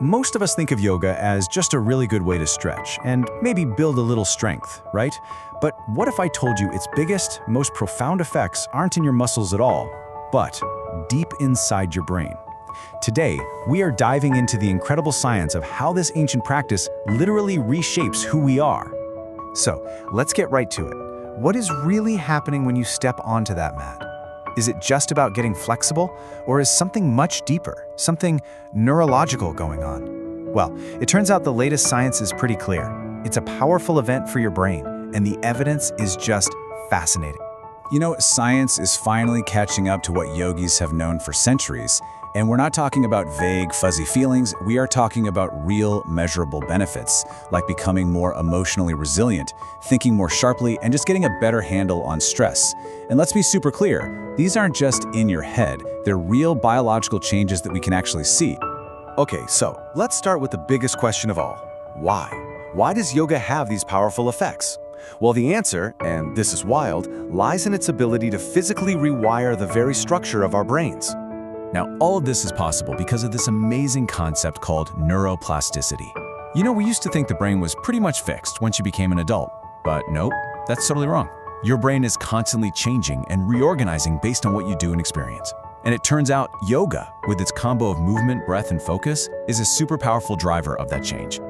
Most of us think of yoga as just a really good way to stretch and maybe build a little strength, right? But what if I told you its biggest, most profound effects aren't in your muscles at all, but deep inside your brain? Today, we are diving into the incredible science of how this ancient practice literally reshapes who we are. So, let's get right to it. What is really happening when you step onto that mat? Is it just about getting flexible, or is something much deeper, something neurological going on? Well, it turns out the latest science is pretty clear. It's a powerful event for your brain, and the evidence is just fascinating. You know, science is finally catching up to what yogis have known for centuries. And we're not talking about vague, fuzzy feelings. We are talking about real, measurable benefits, like becoming more emotionally resilient, thinking more sharply, and just getting a better handle on stress. And let's be super clear, these aren't just in your head. They're real biological changes that we can actually see. Okay, so let's start with the biggest question of all. Why? Why does yoga have these powerful effects? Well, the answer, and this is wild, lies in its ability to physically rewire the very structure of our brains. Now, all of this is possible because of this amazing concept called neuroplasticity. You know, we used to think the brain was pretty much fixed once you became an adult, but nope, that's totally wrong. Your brain is constantly changing and reorganizing based on what you do and experience. And it turns out yoga, with its combo of movement, breath, and focus, is a super powerful driver of that change.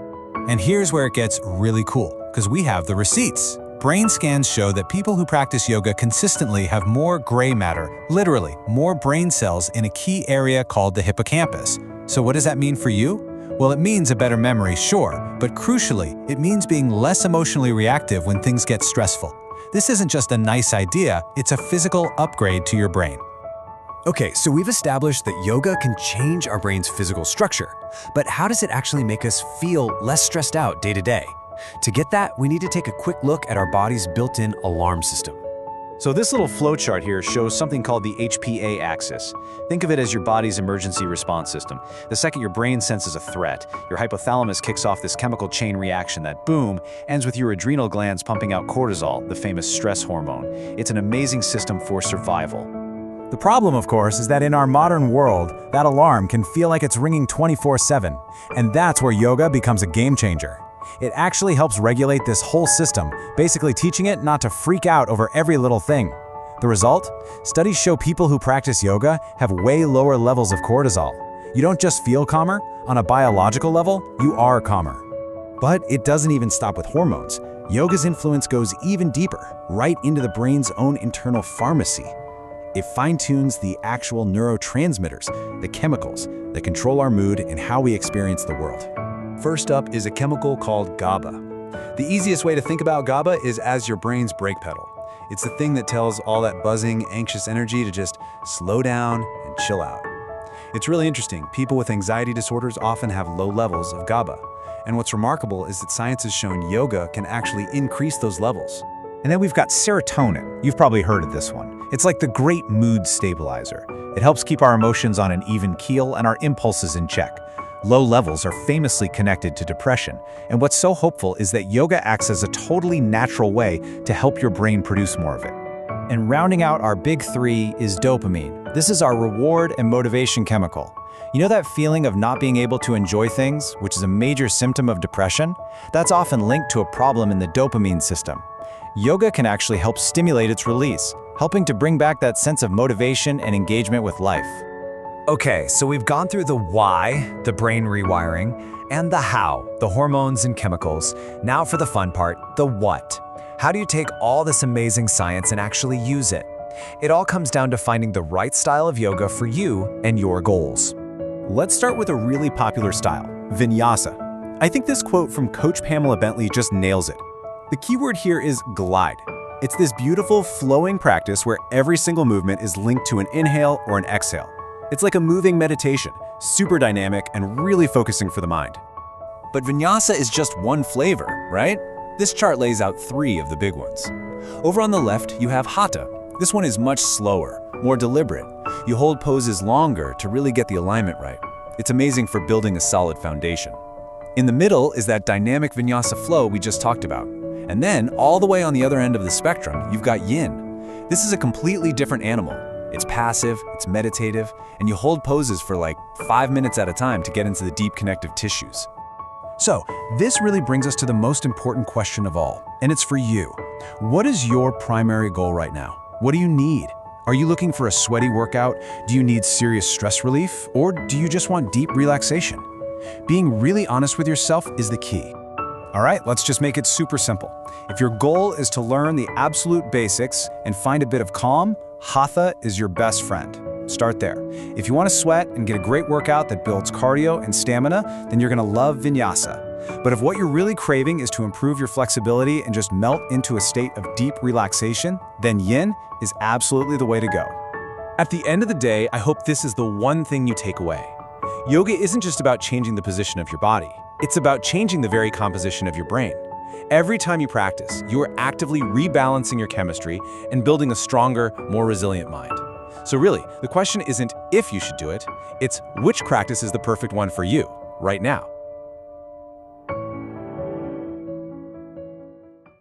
And here's where it gets really cool, because we have the receipts. Brain scans show that people who practice yoga consistently have more gray matter, literally more brain cells in a key area called the hippocampus. So what does that mean for you? Well, it means a better memory, sure, but crucially, it means being less emotionally reactive when things get stressful. This isn't just a nice idea, it's a physical upgrade to your brain. Okay, so we've established that yoga can change our brain's physical structure, but how does it actually make us feel less stressed out day to day? To get that, we need to take a quick look at our body's built-in alarm system. So this little flowchart here shows something called the HPA axis. Think of it as your body's emergency response system. The second your brain senses a threat, your hypothalamus kicks off this chemical chain reaction that, boom, ends with your adrenal glands pumping out cortisol, the famous stress hormone. It's an amazing system for survival. The problem, of course, is that in our modern world, that alarm can feel like it's ringing 24/7, and that's where yoga becomes a game changer. It actually helps regulate this whole system, basically teaching it not to freak out over every little thing. The result? Studies show people who practice yoga have way lower levels of cortisol. You don't just feel calmer, on a biological level, you are calmer. But it doesn't even stop with hormones. Yoga's influence goes even deeper, right into the brain's own internal pharmacy. It fine-tunes the actual neurotransmitters, the chemicals that control our mood and how we experience the world. First up is a chemical called GABA. The easiest way to think about GABA is as your brain's brake pedal. It's the thing that tells all that buzzing, anxious energy to just slow down and chill out. It's really interesting. People with anxiety disorders often have low levels of GABA. And what's remarkable is that science has shown yoga can actually increase those levels. And then we've got serotonin. You've probably heard of this one. It's like the great mood stabilizer. It helps keep our emotions on an even keel and our impulses in check. Low levels are famously connected to depression, and what's so hopeful is that yoga acts as a totally natural way to help your brain produce more of it. And rounding out our big three is dopamine. This is our reward and motivation chemical. You know that feeling of not being able to enjoy things, which is a major symptom of depression? That's often linked to a problem in the dopamine system. Yoga can actually help stimulate its release, helping to bring back that sense of motivation and engagement with life. Okay, so we've gone through the why, the brain rewiring, and the how, the hormones and chemicals. Now for the fun part, the what. How do you take all this amazing science and actually use it? It all comes down to finding the right style of yoga for you and your goals. Let's start with a really popular style, Vinyasa. I think this quote from Coach Pamela Bentley just nails it. The key word here is glide. It's this beautiful, flowing practice where every single movement is linked to an inhale or an exhale. It's like a moving meditation, super dynamic and really focusing for the mind. But Vinyasa is just one flavor, right? This chart lays out three of the big ones. Over on the left, you have Hatha. This one is much slower, more deliberate. You hold poses longer to really get the alignment right. It's amazing for building a solid foundation. In the middle is that dynamic Vinyasa flow we just talked about. And then, all the way on the other end of the spectrum, you've got Yin. This is a completely different animal. It's passive, it's meditative, and you hold poses for like 5 minutes at a time to get into the deep connective tissues. So, this really brings us to the most important question of all, and it's for you. What is your primary goal right now? What do you need? Are you looking for a sweaty workout? Do you need serious stress relief? Or do you just want deep relaxation? Being really honest with yourself is the key. All right, let's just make it super simple. If your goal is to learn the absolute basics and find a bit of calm, Hatha is your best friend. Start there. If you want to sweat and get a great workout that builds cardio and stamina, then you're going to love Vinyasa. But if what you're really craving is to improve your flexibility and just melt into a state of deep relaxation, then Yin is absolutely the way to go. At the end of the day, I hope this is the one thing you take away. Yoga isn't just about changing the position of your body. It's about changing the very composition of your brain. Every time you practice, you are actively rebalancing your chemistry and building a stronger, more resilient mind. So really, the question isn't if you should do it, it's which practice is the perfect one for you, right now.